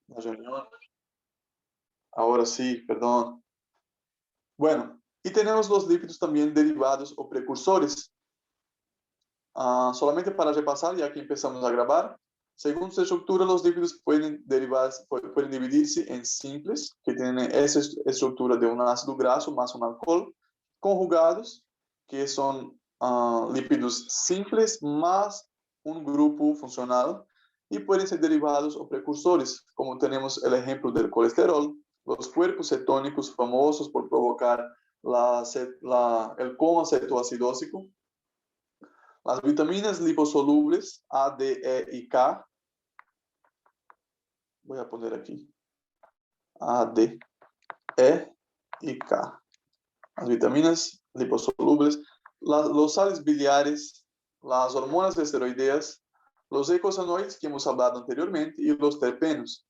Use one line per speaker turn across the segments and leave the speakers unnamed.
la reunión. Ahora sí, perdón. Bueno, y tenemos los lípidos también derivados o precursores. Solamente para repasar, ya que empezamos a grabar, según su estructura, los lípidos pueden dividirse en simples, que tienen esa estructura de un ácido graso más un alcohol, conjugados, que son lípidos simples más un grupo funcional, y pueden ser derivados o precursores, como tenemos el ejemplo del colesterol, los cuerpos cetónicos famosos por provocar el coma cetoacidósico, las vitaminas liposolubles A, D, E y K. Voy a poner aquí A, D, E y K. Las vitaminas liposolubles, los sales biliares, las hormonas esteroideas, los eicosanoides que hemos hablado anteriormente y los terpenos.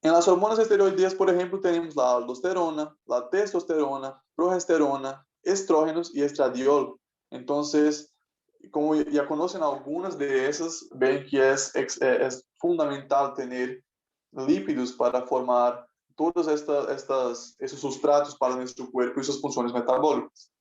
En las hormonas esteroideas, por ejemplo, tenemos la aldosterona, la testosterona, progesterona, estrógenos y estradiol. Entonces, como ya conocen algunas de esas, ven que es fundamental tener lípidos para formar todos esos sustratos para nuestro cuerpo y sus funciones metabólicas.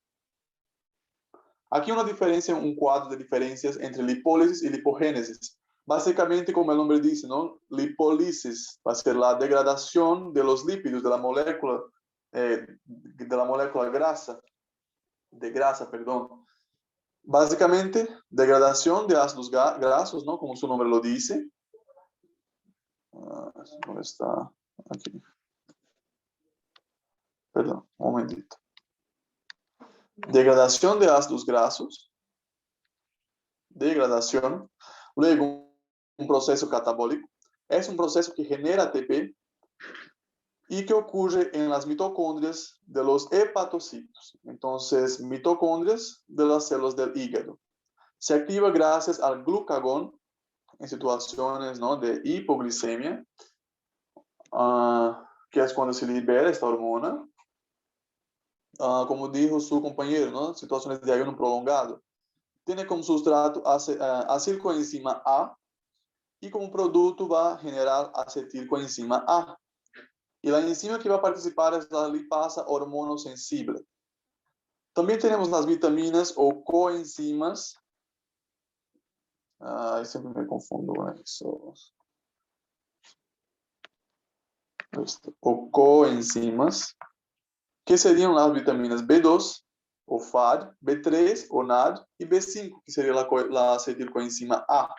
Aquí una diferencia, un cuadro de diferencias entre lipólisis y lipogénesis. Básicamente, como el nombre dice, ¿no? Lipólisis va a ser la degradación de los lípidos de la molécula grasa, perdón. Básicamente, degradación de ácidos grasos, ¿no? Como su nombre lo dice. ¿Dónde está? Aquí. Perdón, un momentito. Degradación de ácidos grasos. Degradación. Luego, un proceso catabólico. Es un proceso que genera ATP y que ocurre en las mitocondrias de los hepatocitos. Entonces, mitocondrias de las células del hígado. Se activa gracias al glucagón en situaciones, ¿no?, de hipoglicemia, que es cuando se libera esta hormona. Como dijo su compañero, ¿no?, situaciones de ayuno prolongado. Tiene como sustrato acetilcoenzima A y como producto va a generar acetilcoenzima A. Y la enzima que va a participar es la lipasa hormonosensible. También tenemos las vitaminas o coenzimas. Siempre me confundo con eso. O coenzimas, que serían las vitaminas B2 o FAD, B3 o NAD y B5, que sería la acetilcoenzima A.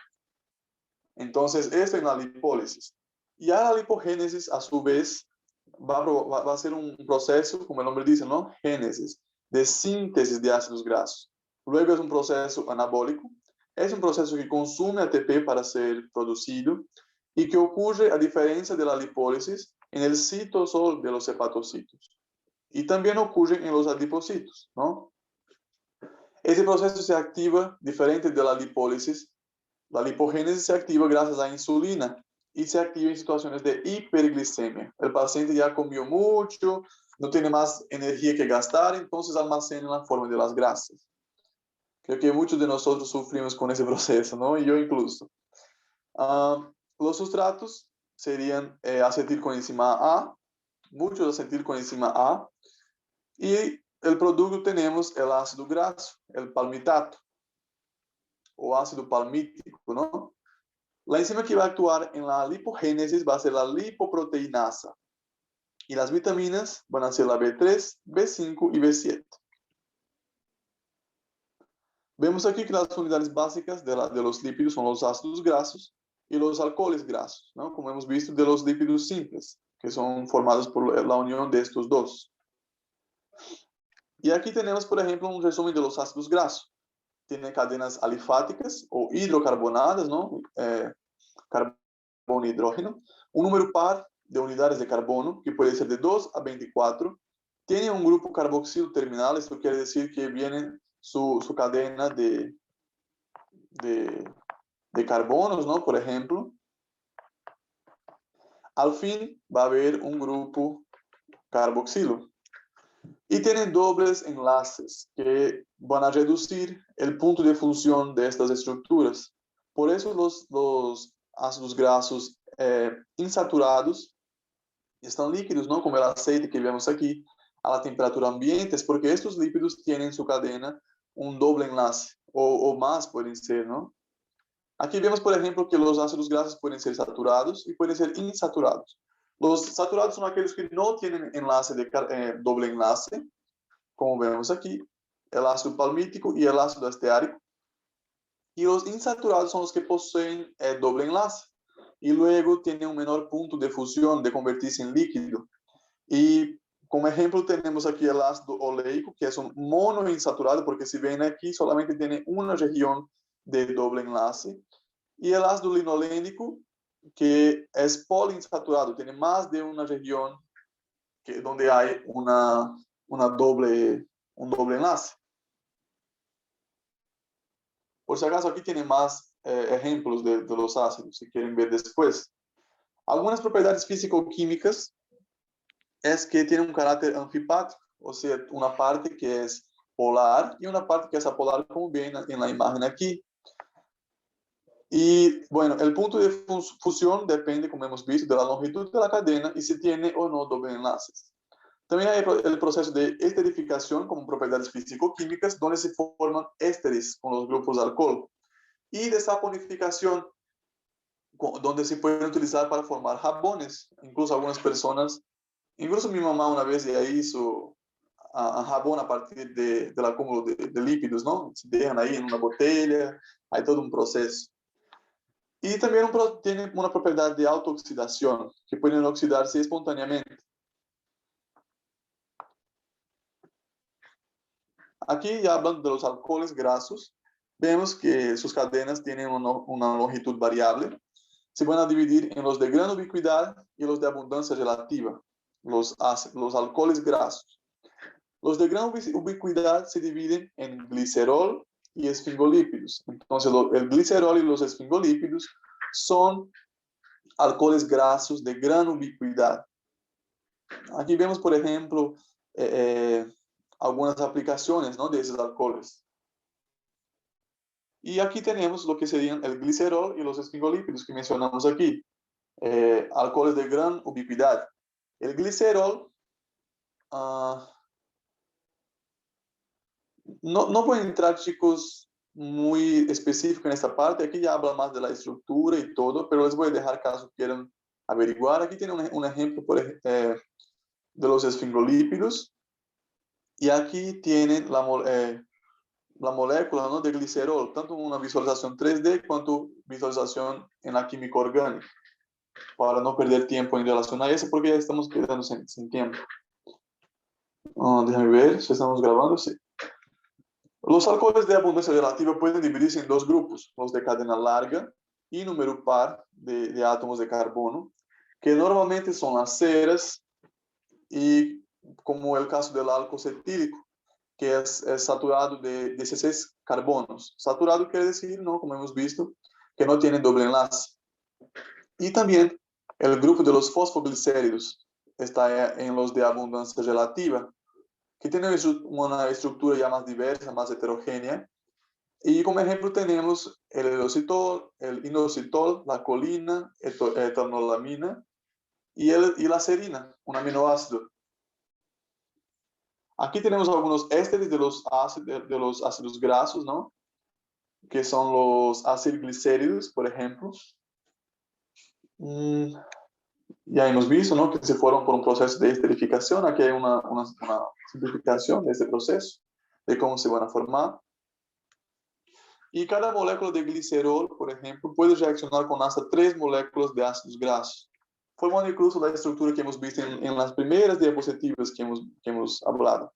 Entonces, esto es la lipólisis. Y a la lipogénesis, a su vez, va a ser un proceso, como el nombre dice, ¿no?, génesis, de síntesis de ácidos grasos. Luego es un proceso anabólico. Es un proceso que consume ATP para ser producido y que ocurre, a diferencia de la lipólisis, en el citosol de los hepatocitos. Y también ocurre en los adipocitos, ¿no? Ese proceso se activa diferente de la lipólisis. La lipogénesis se activa gracias a la insulina y se activa en situaciones de hiperglicemia. El paciente ya comió mucho, no tiene más energía que gastar, entonces almacena en la forma de las grasas. Creo que muchos de nosotros sufrimos con ese proceso, ¿no? Y yo incluso. Los sustratos serían acetilcoenzima A, muchos acetilcoenzima A, y el producto tenemos el ácido graso, el palmitato, o ácido palmítico, ¿no? La enzima que va a actuar en la lipogénesis va a ser la lipoproteinasa. Y las vitaminas van a ser la B3, B5 y B7. Vemos aquí que las unidades básicas de los lípidos son los ácidos grasos y los alcoholes grasos, ¿no?, como hemos visto de los lípidos simples, que son formados por la unión de estos dos. Y aquí tenemos, por ejemplo, un resumen de los ácidos grasos. Tiene cadenas alifáticas o hidrocarbonadas, ¿no?, carbono y hidrógeno, un número par de unidades de carbono, que puede ser de 2 a 24, tiene un grupo carboxilo terminal, esto quiere decir que viene su cadena de carbonos, ¿no?, por ejemplo. Al fin va a haber un grupo carboxilo. Y tienen dobles enlaces que van a reducir el punto de función de estas estructuras. Por eso los ácidos grasos insaturados, están líquidos, ¿no? Como el aceite que vemos aquí, a la temperatura ambiente, es porque estos lípidos tienen en su cadena un doble enlace, o más pueden ser, ¿no? Aquí vemos, por ejemplo, que los ácidos grasos pueden ser saturados y pueden ser insaturados. Los saturados son aquellos que no tienen enlace doble enlace, como vemos aquí, el ácido palmítico y el ácido esteárico. Y los insaturados son los que poseen doble enlace y luego tienen un menor punto de fusión, de convertirse en líquido. Y como ejemplo tenemos aquí el ácido oleico, que es un monoinsaturado, porque si ven aquí solamente tiene una región de doble enlace. Y el ácido linolénico, que es poliinsaturado, tiene más de una región donde hay un doble enlace. Por si acaso aquí tiene más ejemplos de los ácidos, si quieren ver después. Algunas propiedades físico-químicas es que tiene un carácter anfipático, o sea, una parte que es polar y una parte que es apolar, como ven en la imagen aquí. Y bueno, el punto de fusión depende, como hemos visto, de la longitud de la cadena y si tiene o no doble enlaces. También hay el proceso de esterificación como propiedades físico-químicas, donde se forman ésteres con los grupos de alcohol. Y de saponificación, donde se pueden utilizar para formar jabones. Incluso algunas personas, incluso mi mamá una vez ya hizo a jabón a partir del acúmulo de lípidos, ¿no? Se dejan ahí en una botella, hay todo un proceso. Y también tiene una propiedad de autooxidación, que pueden oxidarse espontáneamente. Aquí ya hablando de los alcoholes grasos, vemos que sus cadenas tienen una longitud variable. Se van a dividir en los de gran ubicuidad y los de abundancia relativa, los alcoholes grasos. Los de gran ubicuidad se dividen en glicerol y esfingolípidos. Entonces, el glicerol y los esfingolípidos son alcoholes grasos de gran ubicuidad. Aquí vemos, por ejemplo, algunas aplicaciones, ¿no?, de esos alcoholes. Y aquí tenemos lo que serían el glicerol y los esfingolípidos que mencionamos aquí. Alcoholes de gran ubicuidad. El glicerol, no voy a entrar, chicos, muy específico en esta parte. Aquí ya habla más de la estructura y todo, pero les voy a dejar caso quieran averiguar. Aquí tiene un ejemplo de los esfingolípidos. Y aquí tienen la molécula, ¿no?, de glicerol, tanto una visualización 3D cuanto visualización en la química orgánica, para no perder tiempo en relación a eso, porque ya estamos quedando sin tiempo. Déjame ver si estamos grabando, sí. Los alcoholes de abundancia relativa pueden dividirse en dos grupos, los de cadena larga y número par de átomos de carbono, que normalmente son las ceras, y como el caso del alcohol cetílico, que es saturado de 16 carbonos. Saturado quiere decir, ¿no?, como hemos visto, que no tiene doble enlace. Y también el grupo de los fosfoglicéridos está en los de abundancia relativa, que tienen una estructura ya más diversa, más heterogénea. Y como ejemplo tenemos el inositol, la colina, etanolamina y la serina, un aminoácido. Aquí tenemos algunos ésteres de los ácidos grasos, ¿no?, que son los acilglicéridos, por ejemplo. Ya hemos visto, ¿no?, que se fueron por un proceso de esterificación. Aquí hay una simplificación de este proceso, de cómo se van a formar. Y cada molécula de glicerol, por ejemplo, puede reaccionar con hasta 3 moléculas de ácidos grasos, formando incluso la estructura que hemos visto en las primeras diapositivas que hemos hablado.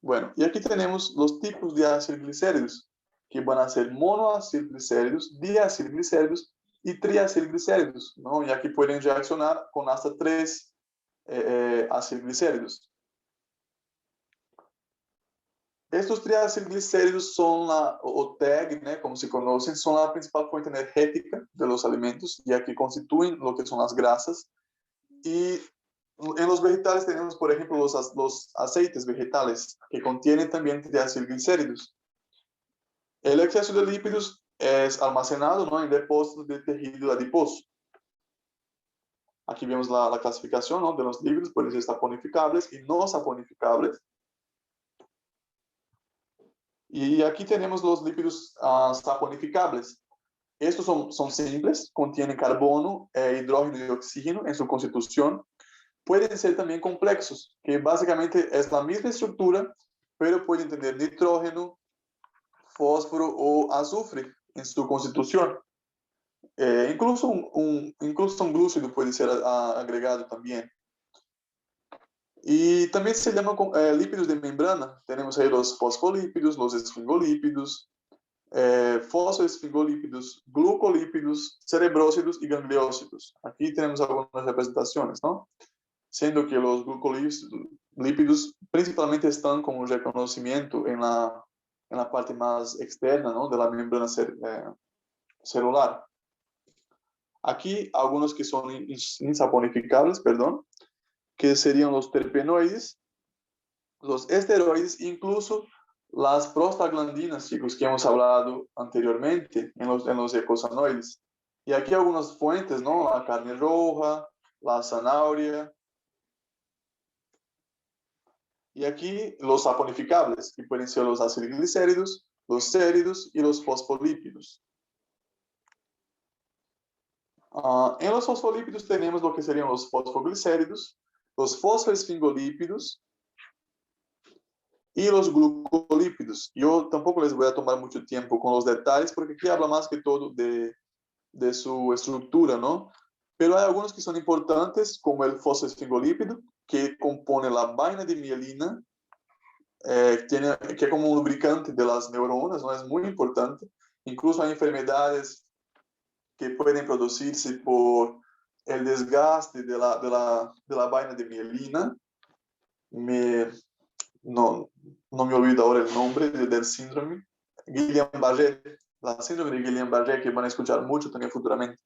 Bueno, y aquí tenemos los tipos de acilglicéridos, que van a ser monoacilglicéridos, diacilglicéridos y triacilglicéridos, ¿no? Y aquí pueden reaccionar con hasta 3 acilglicéridos. Estos triacilglicéridos son o TAG, ¿no?, como se conocen, son la principal fuente energética de los alimentos, ya que constituyen lo que son las grasas. Y en los vegetales tenemos, por ejemplo, los aceites vegetales, que contienen también triacilglicéridos. El exceso de lípidos es almacenado, ¿no?, en depósitos de tejido adiposo. Aquí vemos la clasificación, ¿no?, de los lípidos, pueden ser saponificables y no saponificables. Y aquí tenemos los lípidos saponificables. Estos son simples, contienen carbono, hidrógeno y oxígeno en su constitución. Pueden ser también complejos, que básicamente es la misma estructura, pero pueden tener nitrógeno, fósforo o azufre en su constitución. Incluso incluso un glúcido puede ser agregado también. Y también se llaman lípidos de membrana. Tenemos ahí los fosfolípidos, los esfingolípidos, fosfoesfingolípidos, glucolípidos, cerebrócidos y gangliócidos. Aquí tenemos algunas representaciones, ¿no? Siendo que los glucolípidos principalmente están como reconocimiento en la parte más externa, ¿no?, de la membrana celular. Aquí algunos que son insaponificables, perdón, que serían los terpenoides, los esteroides, incluso las prostaglandinas, chicos, que hemos hablado anteriormente en los eicosanoides. Y aquí algunas fuentes, ¿no? La carne roja, la zanahoria. Y aquí los saponificables, que pueden ser los acilglicéridos, los céridos y los fosfolípidos. En los fosfolípidos tenemos lo que serían los fosfoglicéridos, los fosfoesfingolípidos y los glucolípidos. Yo tampoco les voy a tomar mucho tiempo con los detalles, porque aquí habla más que todo de su estructura, ¿no? Pero hay algunos que son importantes, como el fosfoesfingolípido, que compone la vaina de mielina, que es como un lubricante de las neuronas, ¿no? Es muy importante. Incluso hay enfermedades que pueden producirse por el desgaste de la vaina de mielina. No me olvido ahora el nombre del síndrome. Guillain-Barré, la síndrome de Guillain-Barré, que van a escuchar mucho también futuramente.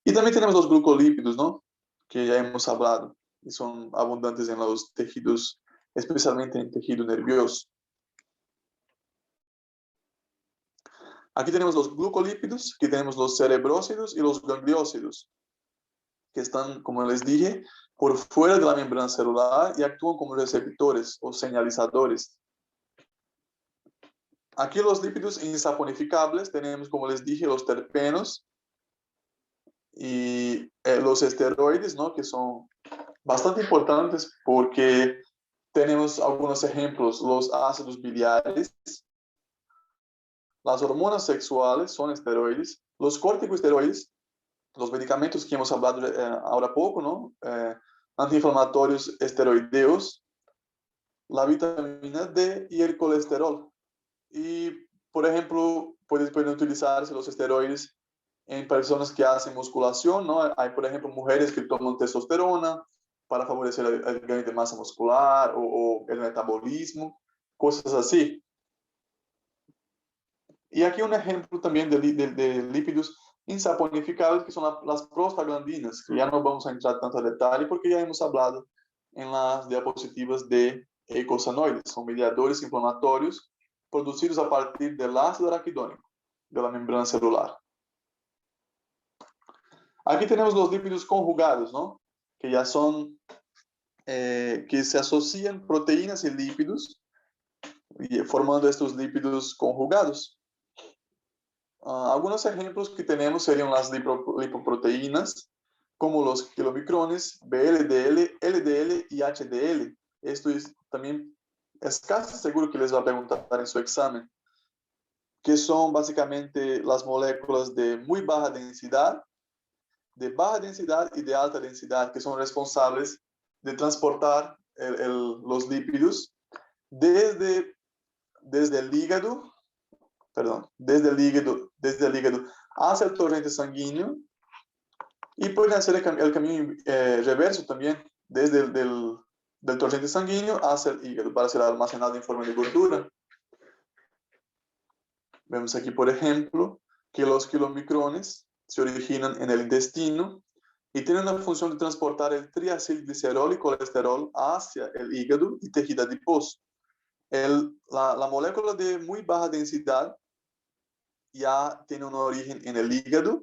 Y también tenemos los glucolípidos, ¿no?, que ya hemos hablado, y son abundantes en los tejidos, especialmente en tejido nervioso. Aquí tenemos los glucolípidos, aquí tenemos los cerebrócidos y los gangliócidos, que están, como les dije, por fuera de la membrana celular y actúan como receptores o señalizadores. Aquí los lípidos insaponificables tenemos, como les dije, los terpenos y los esteroides, ¿no?, que son bastante importantes porque tenemos algunos ejemplos: los ácidos biliares, las hormonas sexuales son esteroides, los corticosteroides, los medicamentos que hemos hablado ahora poco, ¿no?, antiinflamatorios esteroideos, la vitamina D y el colesterol. Y, por ejemplo, pueden utilizarse los esteroides en personas que hacen musculación, ¿no? Hay, por ejemplo, mujeres que toman testosterona para favorecer el gasto de masa muscular o el metabolismo, cosas así. Y aquí un ejemplo también de lípidos insaponificables, que son las prostaglandinas, que ya no vamos a entrar tanto a detalle porque ya hemos hablado en las diapositivas de eicosanoides. Son mediadores inflamatorios producidos a partir del ácido araquidónico de la membrana celular. Aquí tenemos los lípidos conjugados, ¿no?, que ya son, que se asocian proteínas y lípidos, formando estos lípidos conjugados. Algunos ejemplos que tenemos serían las lipoproteínas, como los kilomicrones, VLDL, LDL y HDL. Esto también es casi seguro que les va a preguntar en su examen, que son básicamente las moléculas de muy baja densidad, de baja densidad y de alta densidad, que son responsables de transportar los lípidos desde el hígado, desde el hígado hacia el torrente sanguíneo, y pueden hacer el camino reverso también, desde del torrente sanguíneo hacia el hígado, para ser almacenado en forma de gordura. Vemos aquí, por ejemplo, que los kilomicrones se originan en el intestino y tienen la función de transportar el triacilglicerol y colesterol hacia el hígado y tejido adiposo. La molécula de muy baja densidad ya tiene un origen en el hígado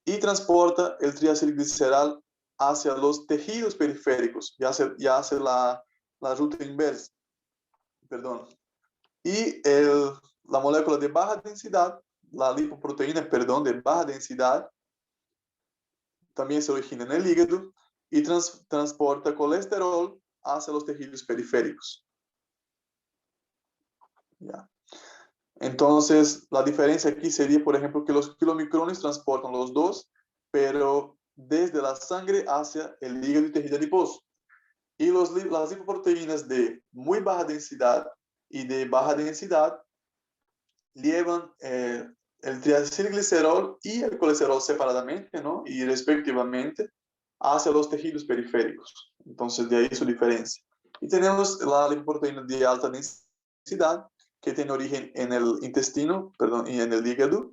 y transporta el triacilgliceral hacia los tejidos periféricos, ya hace la ruta inversa, perdón. Y la molécula de baja densidad, la lipoproteína, perdón, de baja densidad, también se origina en el hígado y transporta colesterol hacia los tejidos periféricos. ¿Ya? Entonces, la diferencia aquí sería, por ejemplo, que los kilomicrones transportan los dos, pero desde la sangre hacia el hígado y tejido adiposo. Y las lipoproteínas de muy baja densidad y de baja densidad llevan el triacilglicerol y el colesterol separadamente, ¿no? Y respectivamente hacia los tejidos periféricos. Entonces, de ahí su diferencia. Y tenemos la lipoproteína de alta densidad, que tiene origen en el intestino, perdón, y en el hígado.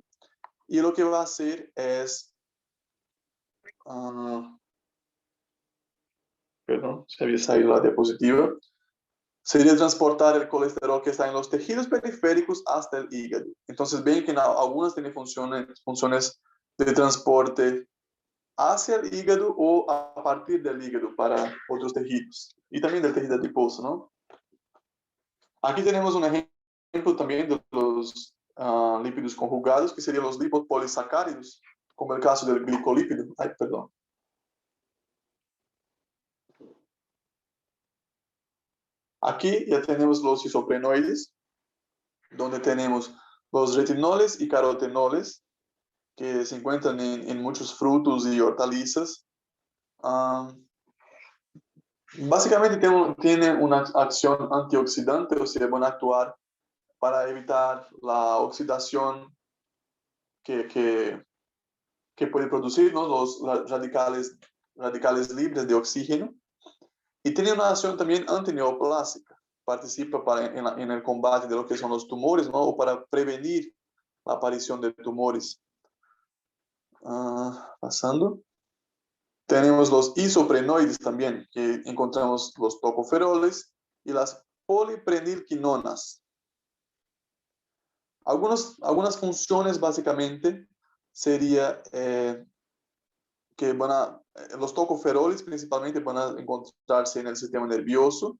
Y lo que va a hacer es, perdón, se había salido la diapositiva, sería transportar el colesterol que está en los tejidos periféricos hasta el hígado. Entonces ven que algunas tienen funciones de transporte hacia el hígado o a partir del hígado para otros tejidos. Y también del tejido adiposo, ¿no? Aquí tenemos un ejemplo también de los lípidos conjugados, que serían los lipopolisacáridos, como el caso del glicolípido. Ay, perdón. Aquí ya tenemos los isoprenoides, donde tenemos los retinoles y carotenoles, que se encuentran en muchos frutos y hortalizas. Básicamente tiene una acción antioxidante, o sea, van a actuar para evitar la oxidación que puede producir, ¿no? los radicales libres de oxígeno. Y tiene una acción también antineoplásica. Participa en el combate de lo que son los tumores, ¿no? O para prevenir la aparición de tumores. Pasando. Tenemos los isoprenoides también, que encontramos los tocoferoles y las poliprenilquinonas. Algunas funciones básicamente sería que los tocoferoles principalmente van a encontrarse en el sistema nervioso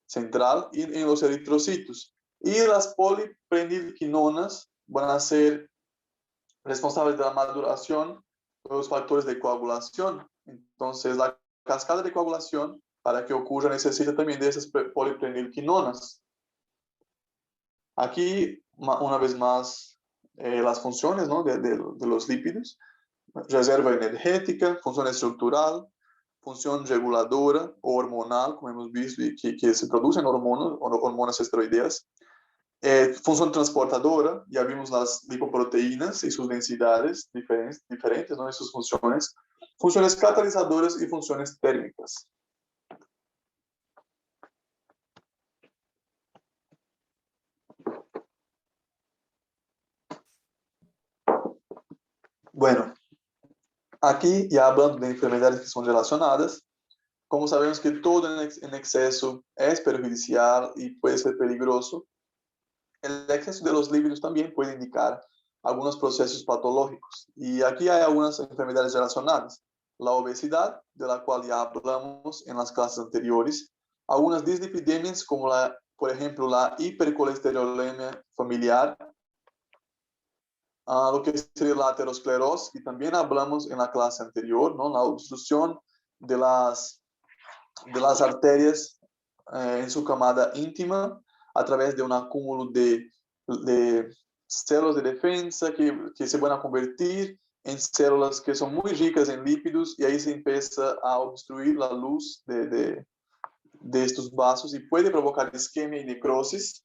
central y en los eritrocitos. Y las poliprenilquinonas van a ser responsables de la maduración de los factores de coagulación. Entonces, la cascada de coagulación, para que ocurra, necesita también de esas poliprenilquinonas. Aquí, una vez más, las funciones, ¿no? de los lípidos. Reserva energética, función estructural, función reguladora o hormonal, como hemos visto, y que se producen hormonas esteroideas. Función transportadora, ya vimos las lipoproteínas y sus densidades diferentes, ¿no? Y sus funciones. Funciones catalizadoras y funciones térmicas. Bueno, aquí ya hablando de enfermedades que son relacionadas, como sabemos que todo en exceso es perjudicial y puede ser peligroso, el exceso de los lípidos también puede indicar algunos procesos patológicos. Y aquí hay algunas enfermedades relacionadas. La obesidad, de la cual ya hablamos en las clases anteriores. Algunas dislipidemias, como por ejemplo, la hipercolesterolemia familiar. Lo que sería la aterosclerosis, que también hablamos en la clase anterior, ¿no? La obstrucción de las arterias en su camada íntima a través de un acúmulo de células de defensa que se van a convertir en células que son muy ricas en lípidos y ahí se empieza a obstruir la luz de estos vasos y puede provocar isquemia y necrosis.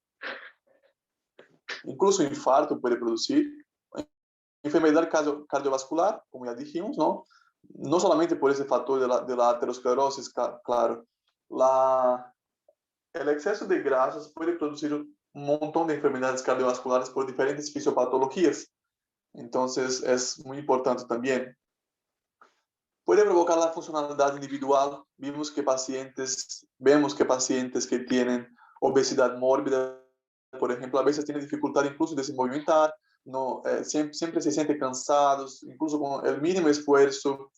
Incluso infarto puede producir. Enfermedad cardiovascular, como ya dijimos, ¿no? No solamente por ese factor de la aterosclerosis, claro. El exceso de grasas puede producir un montón de enfermedades cardiovasculares por diferentes fisiopatologías. Entonces, es muy importante también. Puede provocar la funcionalidad individual. Vemos que pacientes que tienen obesidad mórbida, por ejemplo, a veces tienen dificultad incluso de se movimentar, no, siempre se sienten cansados, incluso con el mínimo esfuerzo,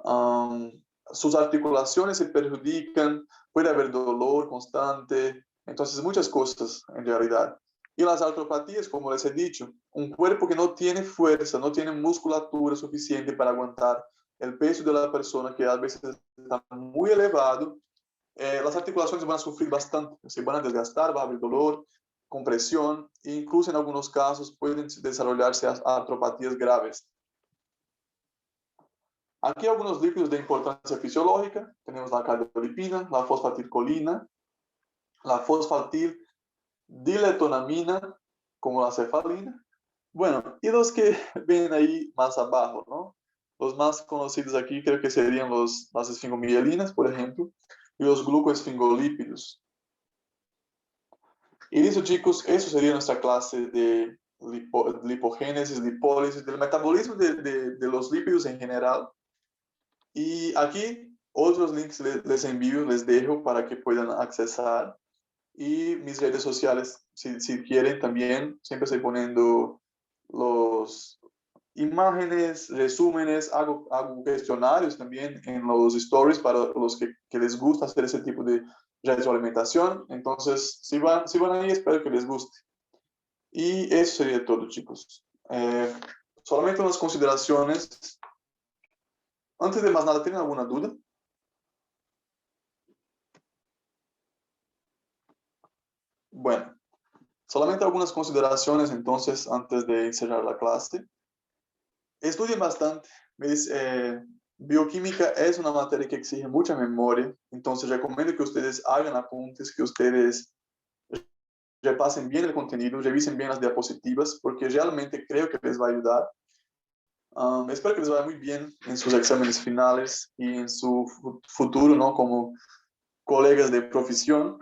um, sus articulaciones se perjudican, puede haber dolor constante, entonces muchas cosas en realidad. Y las artropatías, como les he dicho, un cuerpo que no tiene fuerza, no tiene musculatura suficiente para aguantar el peso de la persona, que a veces está muy elevado, las articulaciones van a sufrir bastante, se van a desgastar, va a haber dolor, compresión, e incluso en algunos casos pueden desarrollarse artropatías graves. Aquí algunos líquidos de importancia fisiológica. Tenemos la cardiolipina, la fosfatilcolina, la fosfatildiletolamina, como la cefalina. Bueno, y los que ven ahí más abajo, ¿no? Los más conocidos aquí creo que serían las esfingomielinas, por ejemplo, y los glucoesfingolípidos. Y listo, chicos, eso sería nuestra clase de lipogénesis, lipólisis, del metabolismo de los lípidos en general. Y aquí otros links les envío, les dejo para que puedan accesar. Y mis redes sociales, si quieren también, siempre estoy poniendo los imágenes, resúmenes, hago cuestionarios también en los stories para los que les gusta hacer ese tipo de retroalimentación. Entonces, si van ahí, espero que les guste. Y eso sería todo, chicos. Solamente unas consideraciones. Antes de más nada, ¿tienen alguna duda? Bueno, solamente algunas consideraciones entonces antes de cerrar la clase. Estudien bastante. ¿Ves? Bioquímica es una materia que exige mucha memoria, entonces recomiendo que ustedes hagan apuntes, que ustedes repasen bien el contenido, revisen bien las diapositivas, porque realmente creo que les va a ayudar. Espero que les vaya muy bien en sus exámenes finales y en su futuro, ¿no? Como colegas de profesión.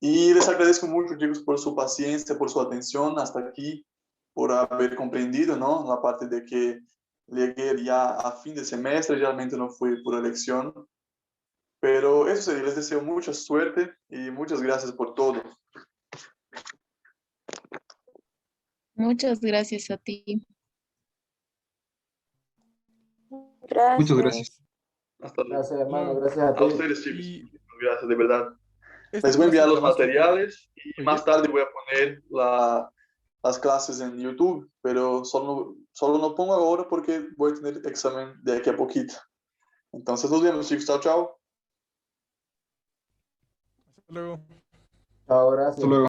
Y les agradezco mucho, chicos, por su paciencia, por su atención hasta aquí, por haber comprendido, ¿no? La parte de que llegué ya a fin de semestre, realmente no fue por elección. Pero eso sería, les deseo mucha suerte y muchas gracias por todo.
Muchas gracias a ti.
Muchas gracias.
Gracias.
Hasta luego.
Gracias, hermano.
Luego.
Gracias a
A
ti.
ustedes, chicos.
Y
Muchas gracias, de verdad.
esta
Les voy a enviar
clase
los
la vas a subir.
materiales y
Oye.
más tarde voy a poner las clases en YouTube, pero solo no pongo ahora porque voy a tener examen de aquí a poquito. Entonces nos vemos, chicos. Chao, chao.
Hasta luego.
Chao,
Hasta
gracias.
luego.